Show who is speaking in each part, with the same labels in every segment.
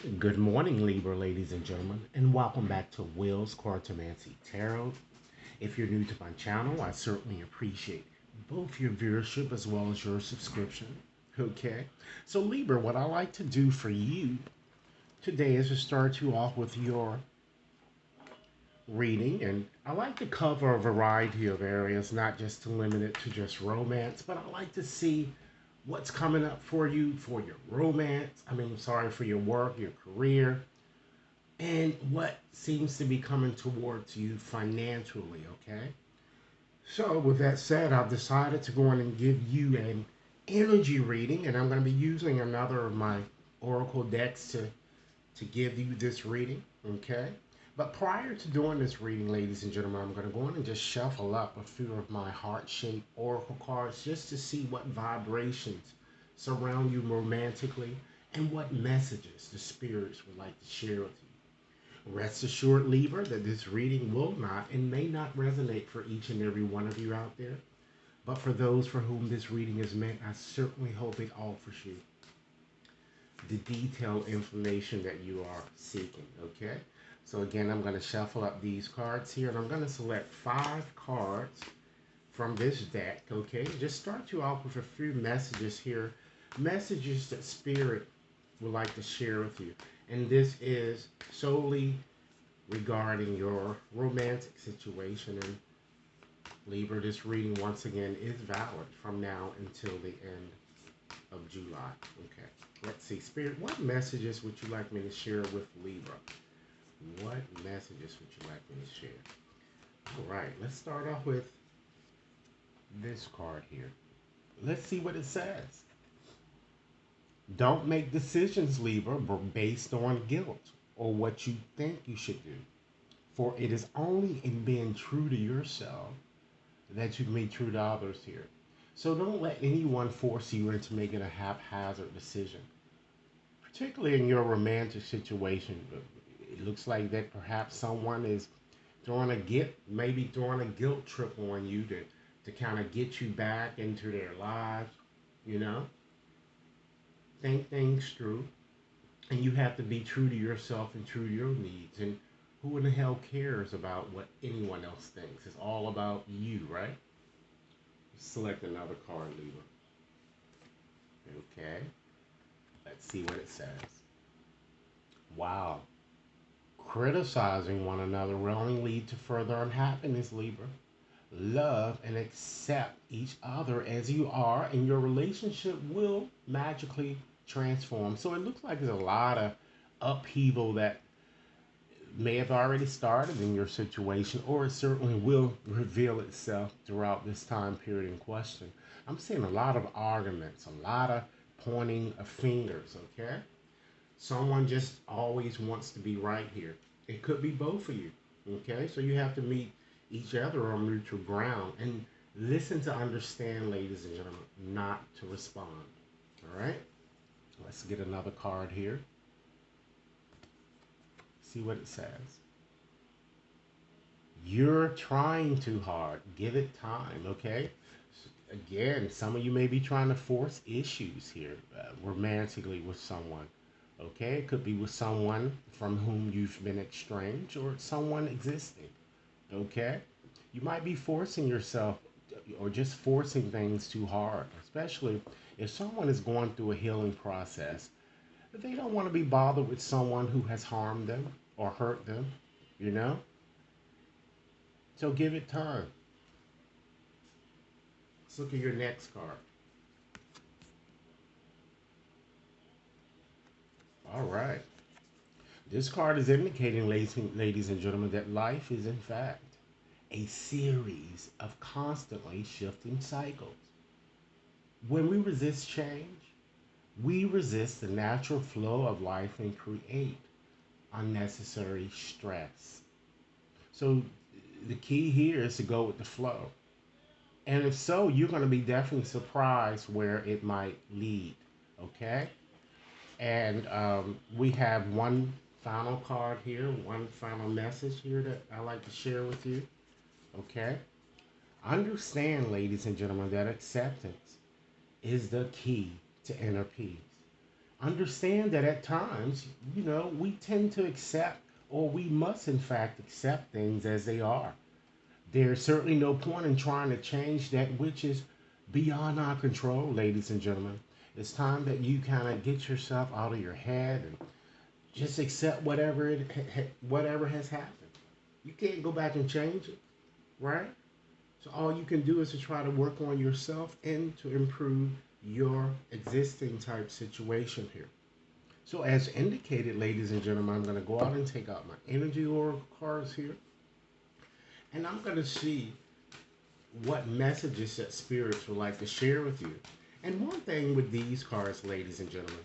Speaker 1: Good morning, Libra, ladies and gentlemen, and welcome back to Will's Cartomancy Tarot. If you're new to my channel, I certainly appreciate both your viewership as well as your subscription. Okay, so Libra, what I like to do for you today is to start you off with your reading, and I like to cover a variety of areas, not just to limit it to just romance, but I like to see what's coming up for you for your romance. Sorry, for your work, your career, and what seems to be coming towards you financially, okay? So, with that said, I've decided to go in and give you an energy reading, and I'm going to be using another of my oracle decks to give you this reading, okay? But prior to doing this reading, ladies and gentlemen, I'm going to go in and just shuffle up a few of my heart-shaped oracle cards just to see what vibrations surround you romantically and what messages the spirits would like to share with you. Rest assured, Libra, that this reading will not and may not resonate for each and every one of you out there. But for those for whom this reading is meant, I certainly hope it offers you the detailed information that you are seeking, okay? So again, I'm going to shuffle up these cards here, and I'm going to select 5 cards from this deck, okay? Just start you off with a few messages here, messages that Spirit would like to share with you. And this is solely regarding your romantic situation. And Libra, this reading once again is valid from now until the end of July. Okay, let's see. Spirit, what messages would you like me to share with Libra? What messages would you like me to share? All right, let's start off with this card here. Let's see what it says. Don't make decisions, Libra, based on guilt or what you think you should do. For it is only in being true to yourself that you can be true to others here. So don't let anyone force you into making a haphazard decision, particularly in your romantic situation. It looks like that perhaps someone is maybe throwing a guilt trip on you to kind of get you back into their lives, you know? Think things through, and you have to be true to yourself and true to your needs. And who in the hell cares about what anyone else thinks? It's all about you, right? Select another card, Libra. Okay, let's see what it says. Wow. Criticizing one another will only lead to further unhappiness, Libra. Love and accept each other as you are, and your relationship will magically transform. So it looks like there's a lot of upheaval that may have already started in your situation, or it certainly will reveal itself throughout this time period in question. I'm seeing a lot of arguments, a lot of pointing of fingers, okay? Someone just always wants to be right here. It could be both of you, okay? So you have to meet each other on neutral ground and listen to understand, ladies and gentlemen, not to respond, all right? Let's get another card here. See what it says. You're trying too hard. Give it time, okay? Again, some of you may be trying to force issues here romantically with someone, okay? It could be with someone from whom you've been estranged or someone existing, okay? You might be forcing yourself or just forcing things too hard, especially if someone is going through a healing process. They don't want to be bothered with someone who has harmed them or hurt them, you know? So give it time. Let's look at your next card. All right. This card is indicating, ladies and gentlemen, that life is, in fact, a series of constantly shifting cycles. When we resist change, we resist the natural flow of life and create unnecessary stress. So the key here is to go with the flow. And if so, you're going to be definitely surprised where it might lead. Okay? And we have one final card here, one final message here that I like to share with you. Okay? Understand, ladies and gentlemen, that acceptance is the key to inner peace. Understand that at times, we tend to accept, or we must, in fact, accept things as they are. There's certainly no point in trying to change that which is beyond our control, ladies and gentlemen. It's time that you kind of get yourself out of your head and just accept whatever has happened. You can't go back and change it, right? So all you can do is to try to work on yourself and to improve your existing type situation here. So as indicated, ladies and gentlemen, I'm going to go out and take out my energy oracle cards here, and I'm going to see what messages that spirits would like to share with you. And one thing with these cards, ladies and gentlemen,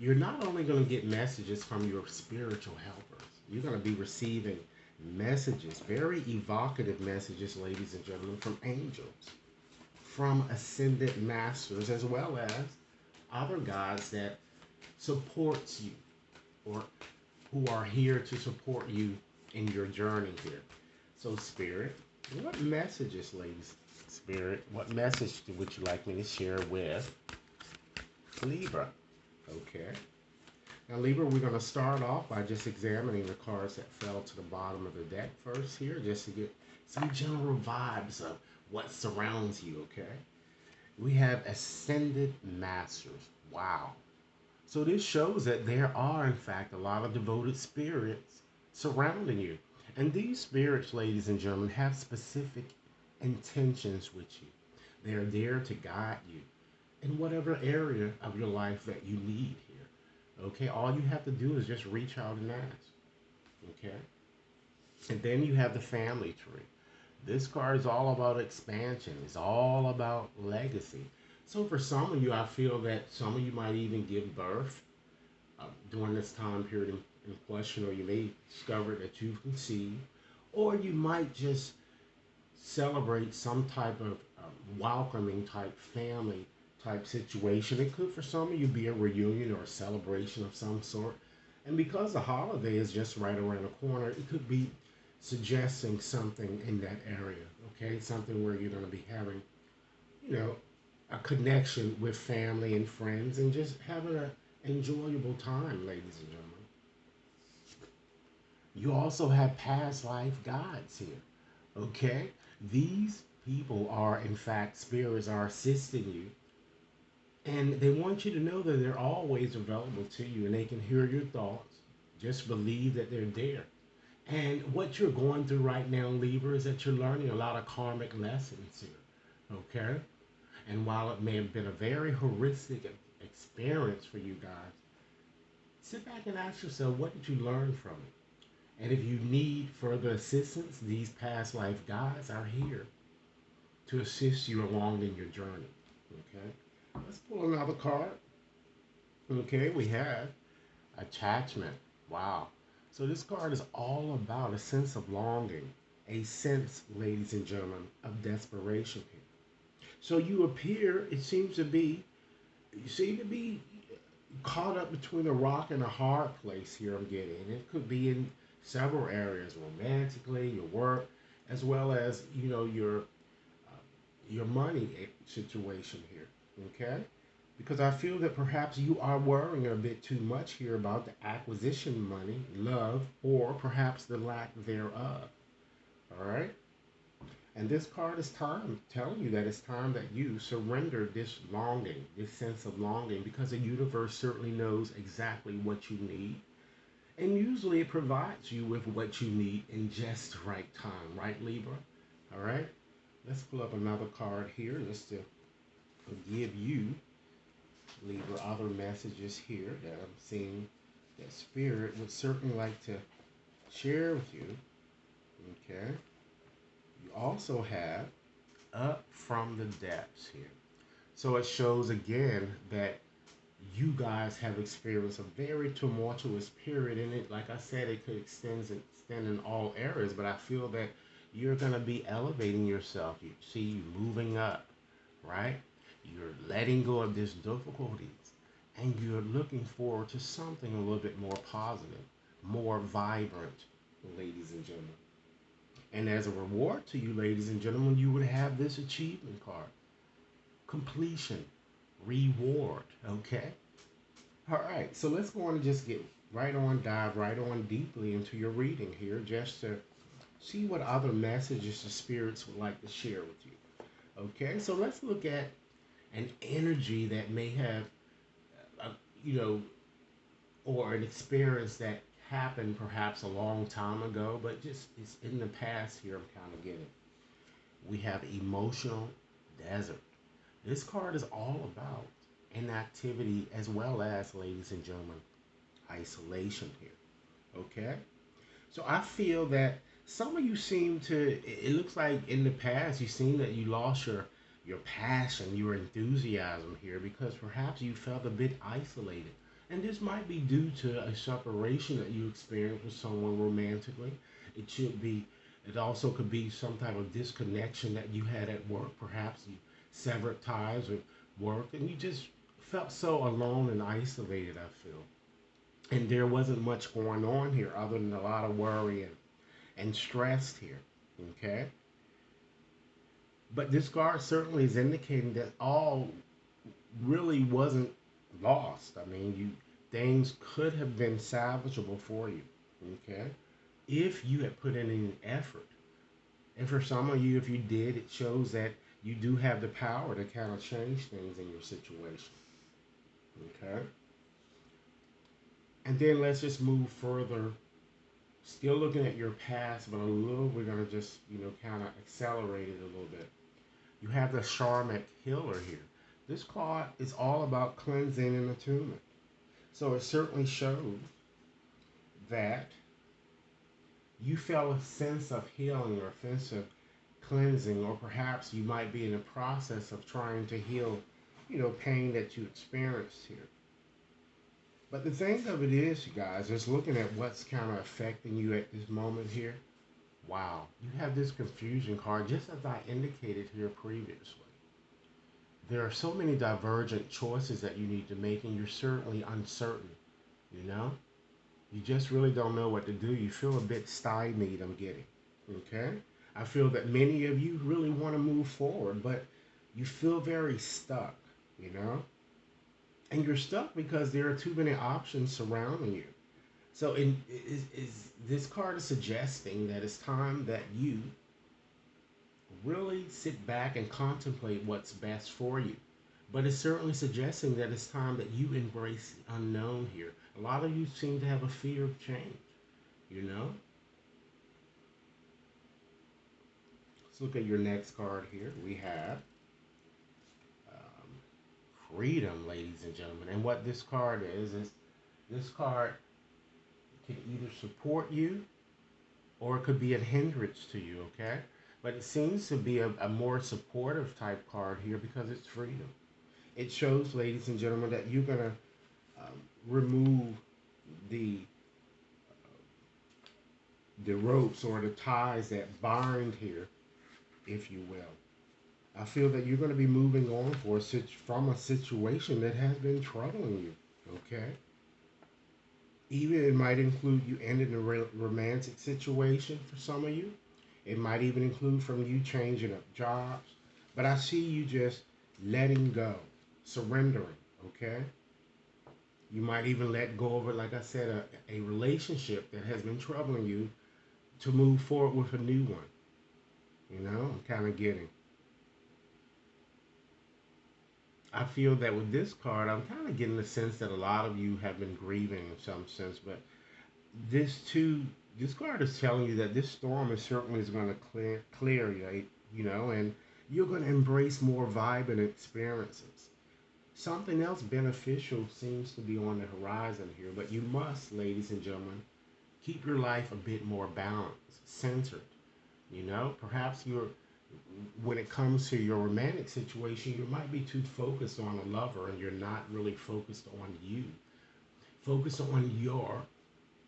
Speaker 1: you're not only going to get messages from your spiritual helpers, you're going to be receiving messages, very evocative messages, ladies and gentlemen, from angels, from ascended masters, as well as other gods that supports you, or who are here to support you in your journey here. So spirit, what messages, ladies, spirit, what message would you like me to share with Libra? Okay. Now, Libra, we're going to start off by just examining the cards that fell to the bottom of the deck first here, just to get some general vibes of what surrounds you, okay? We have Ascended Masters. Wow. So this shows that there are, in fact, a lot of devoted spirits surrounding you. And these spirits, ladies and gentlemen, have specific intentions with you. They're there to guide you in whatever area of your life that you need here. Okay, all you have to do is just reach out and ask. Okay, and then you have the family tree. This card is all about expansion. It's all about legacy. So for some of you, I feel that some of you might even give birth during this time period in question, or you may discover that you've conceived, or you might just celebrate some type of welcoming type family type situation. It could, for some of you, be a reunion or a celebration of some sort. And because the holiday is just right around the corner, it could be suggesting something in that area, okay? Something where you're going to be having, you know, a connection with family and friends and just having an enjoyable time, ladies and gentlemen. You also have past life guides here, okay? These people are, in fact, spirits are assisting you, and they want you to know that they're always available to you and they can hear your thoughts. Just believe that they're there. And what you're going through right now, Libra, is that you're learning a lot of karmic lessons here, okay? And while it may have been a very horrific experience for you guys, sit back and ask yourself, what did you learn from it? And if you need further assistance, these past life guides are here to assist you along in your journey, okay? Let's pull another card. Okay, we have attachment. Wow. So this card is all about a sense of longing, a sense, ladies and gentlemen, of desperation here. So you seem to be caught up between a rock and a hard place here, I'm getting. And it could be in several areas, romantically, your work, as well as, your money situation here, okay? Because I feel that perhaps you are worrying a bit too much here about the acquisition money, love, or perhaps the lack thereof. All right? And this card is telling you that it's time that you surrender this longing, this sense of longing, because the universe certainly knows exactly what you need. And usually it provides you with what you need in just the right time, right, Libra? All right? Let's pull up another card here just to give you, Libra, other messages here that I'm seeing that Spirit would certainly like to share with you. Okay. You also have Up from the Depths here. So it shows again that you guys have experienced a very tumultuous period in it. Like I said, it could extend in all areas, but I feel that you're going to be elevating yourself. You see, you moving up, right? You're letting go of these difficulties, and you're looking forward to something a little bit more positive, more vibrant, ladies and gentlemen. And as a reward to you, ladies and gentlemen, you would have this achievement card. Completion, reward, okay? All right, so let's go on and just get right on, dive right on deeply into your reading here, just to see what other messages the spirits would like to share with you. Okay, so let's look at an energy that may have, uh, you know, or an experience that happened perhaps a long time ago, but just it's in the past here. I'm kind of getting. We have emotional desert. This card is all about inactivity as well as, ladies and gentlemen, isolation here. Okay? So I feel that some of you seem to, it looks like in the past you seem that you lost your passion, your enthusiasm here because perhaps you felt a bit isolated. And this might be due to a separation that you experienced with someone romantically. It should be, it also could be some type of disconnection that you had at work. Perhaps you severed ties with work and you just felt so alone and isolated, I feel. And there wasn't much going on here other than a lot of worry and stress here. Okay? But this card certainly is indicating that all really wasn't lost. I mean, you things could have been salvageable for you. Okay? If you had put in an effort. And for some of you, if you did, it shows that you do have the power to kind of change things in your situation. Okay? And then let's just move further. Still looking at your past, but a little, we're going to just, kind of accelerate it a little bit. You have the Charmic Healer here. This card is all about cleansing and attunement. So it certainly shows that you felt a sense of healing or a sense of cleansing, or perhaps you might be in the process of trying to heal, pain that you experienced here. But the thing of it is, you guys, just looking at what's kind of affecting you at this moment here, wow, you have this confusion card, just as I indicated here previously. There are so many divergent choices that you need to make, and you're certainly uncertain, you know? You just really don't know what to do. You feel a bit stymied, I'm getting, okay? I feel that many of you really want to move forward, but you feel very stuck, you know? And you're stuck because there are too many options surrounding you. So is this card is suggesting that it's time that you really sit back and contemplate what's best for you. But it's certainly suggesting that it's time that you embrace the unknown here. A lot of you seem to have a fear of change, you know? Let's look at your next card here. We have freedom, ladies and gentlemen. And what this card is this card can either support you or it could be a hindrance to you, okay? But it seems to be a more supportive type card here because it's freedom. It shows, ladies and gentlemen, that you're going to remove the the ropes or the ties that bind here, if you will. I feel that you're going to be moving on from a situation that has been troubling you, okay? Even it might include you ending a romantic situation for some of you. It might even include from you changing up jobs. But I see you just letting go, surrendering, okay? You might even let go of it, like I said, a relationship that has been troubling you to move forward with a new one. You know, I'm kind of getting. I feel that with this card, I'm kind of getting the sense that a lot of you have been grieving in some sense, but this too, this card is telling you that this storm is certainly is going to clear you, and you're going to embrace more vibrant experiences. Something else beneficial seems to be on the horizon here, but you must, ladies and gentlemen, keep your life a bit more balanced, centered. Perhaps when it comes to your romantic situation, you might be too focused on a lover and you're not really focused on you. Focus on your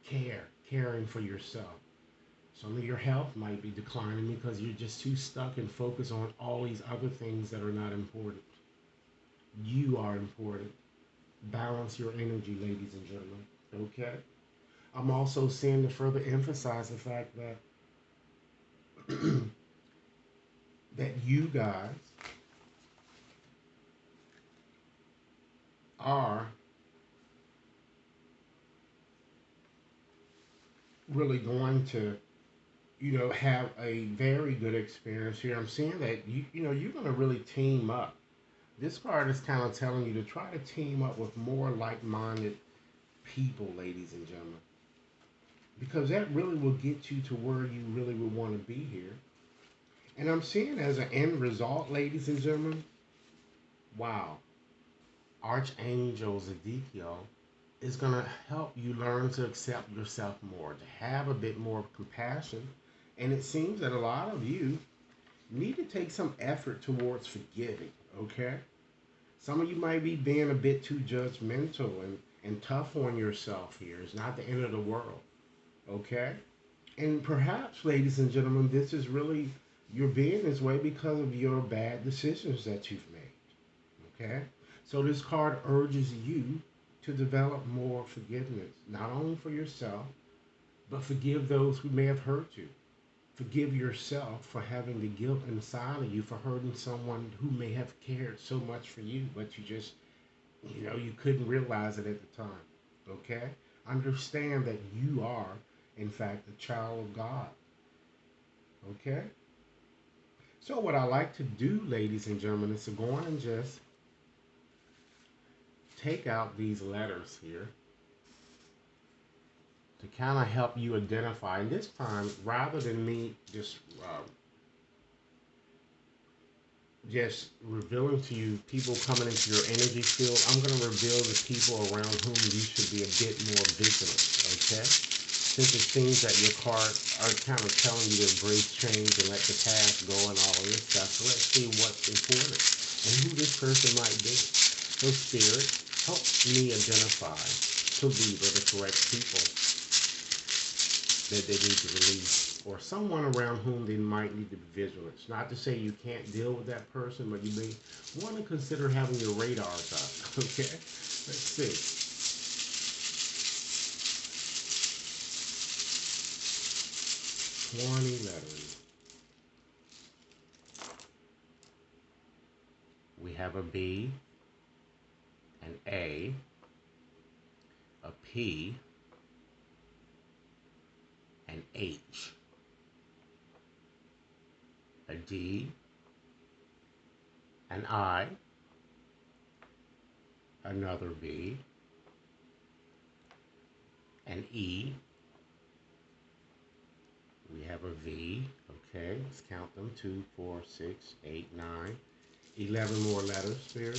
Speaker 1: caring for yourself. Some of your health might be declining because you're just too stuck and focused on all these other things that are not important. You are important. Balance your energy, ladies and gentlemen. Okay? I'm also seeing to further emphasize the fact that that you guys are really going to, have a very good experience here. I'm seeing that you're going to really team up. This card is kind of telling you to try to team up with more like-minded people, ladies and gentlemen, because that really will get you to where you really would want to be here. And I'm seeing as an end result, ladies and gentlemen, wow, Archangel Ezekiel is going to help you learn to accept yourself more, to have a bit more compassion. And it seems that a lot of you need to take some effort towards forgiving, okay? Some of you might be being a bit too judgmental and tough on yourself here. It's not the end of the world, okay? And perhaps, ladies and gentlemen, this is really you're being this way because of your bad decisions that you've made, okay? So this card urges you to develop more forgiveness, not only for yourself, but forgive those who may have hurt you. Forgive yourself for having the guilt inside of you for hurting someone who may have cared so much for you, but you just, you couldn't realize it at the time. Okay? Understand that you are, in fact, a child of God. Okay? So, what I like to do, ladies and gentlemen, is to go on and just take out these letters here to kind of help you identify. And this time, rather than me just revealing to you people coming into your energy field, I'm going to reveal the people around whom you should be a bit more vigilant, okay? Since it seems that your cards are kind of telling you to embrace change and let the past go and all of this stuff, so let's see what's important and who this person might be. So Spirit, help me identify to Libra the correct people that they need to release, or someone around whom they might need to be vigilant. It's not to say you can't deal with that person, but you may want to consider having your radars up. Okay? Let's see. 20 letters. We have a B, an A, a P, an H, a D, an I, another B, an E, we have a V, okay, let's count them, 2, 4, 6, 8, 9, 11 more letters, Spirit.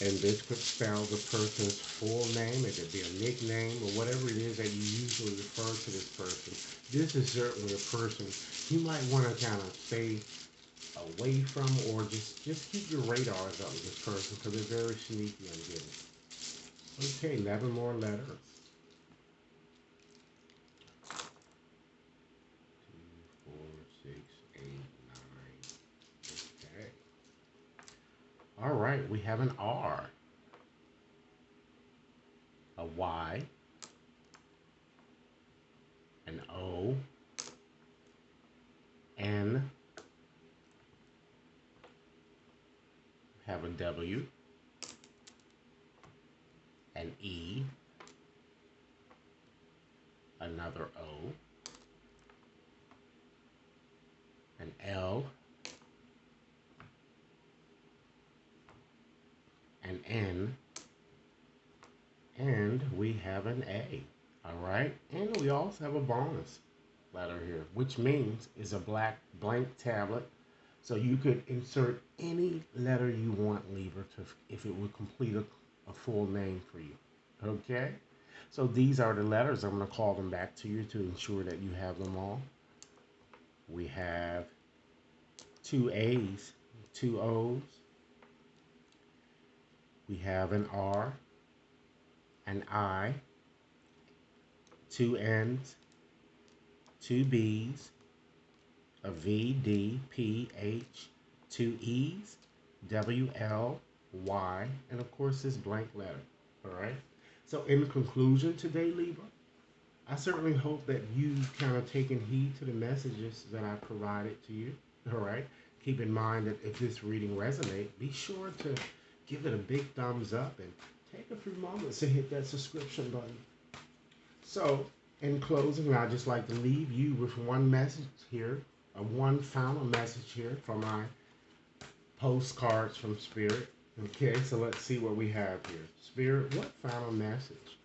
Speaker 1: And this could spell the person's full name. It could be a nickname or whatever it is that you usually refer to this person. This is certainly a person you might want to kind of stay away from, or just keep your radars up with this person because they're very sneaky and getting. Okay, 11 more letters. 2, 4, 6, 8, 9. Okay. All right, we have an R, a Y, an O, N, have a W, an E, another O, an L, an N, and we have an A. All right, and we also have a bonus letter here, which means is a blank tablet. So you could insert any letter you want, Libra, if it would complete a full name for you. Okay? So these are the letters. I'm going to call them back to you to ensure that you have them all. We have 2 A's, 2 O's. We have an R, an I, 2 N's, 2 B's, a V, D, P, H, 2 E's, W, L, Y, and of course this blank letter. All right? So in conclusion today, Libra, I certainly hope that you've kind of taken heed to the messages that I provided to you. All right? Keep in mind that if this reading resonates, be sure to give it a big thumbs up and take a few moments to hit that subscription button. So, in closing, I'd just like to leave you with one message here, one final message here from my postcards from Spirit. Okay, so let's see what we have here. Spirit, what final message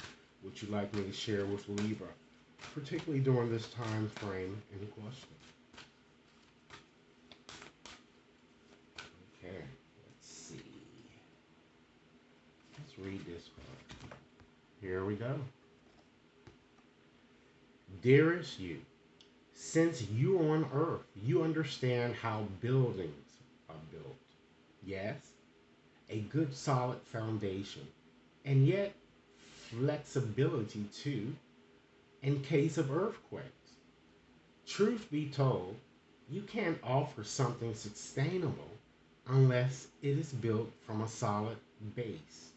Speaker 1: would you like me to share with Libra, particularly during this time frame in question? Okay, let's see. Let's read this part. Here we go. Dearest you, since you're on Earth, you understand how buildings are built. Yes, a good solid foundation, and yet flexibility too in case of earthquakes. Truth be told, you can't offer something sustainable unless it is built from a solid base,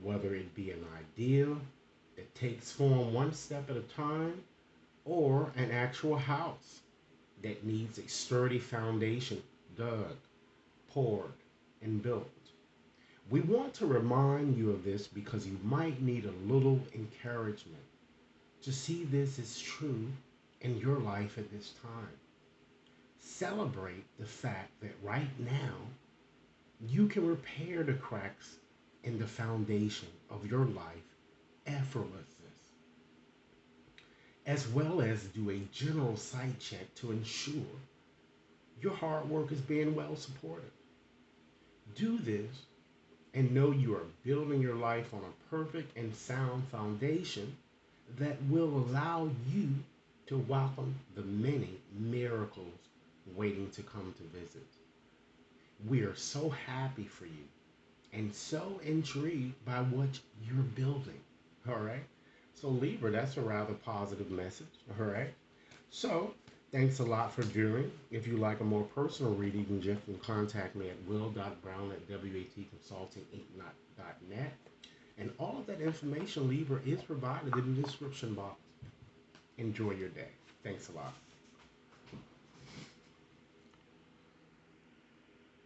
Speaker 1: whether it be an idea that takes form one step at a time or an actual house that needs a sturdy foundation dug, poured, and built. We want to remind you of this because you might need a little encouragement to see this is true in your life at this time. Celebrate the fact that right now you can repair the cracks in the foundation of your life effortlessly, as well as do a general site check to ensure your hard work is being well supported. Do this and know you are building your life on a perfect and sound foundation that will allow you to welcome the many miracles waiting to come to visit. We are so happy for you and so intrigued by what you're building. All right. So, Libra, that's a rather positive message. All right. So, thanks a lot for viewing. If you like a more personal reading, you can just contact me at will.brown at watconsulting8.net. And all of that information, Libra, is provided in the description box. Enjoy your day. Thanks a lot.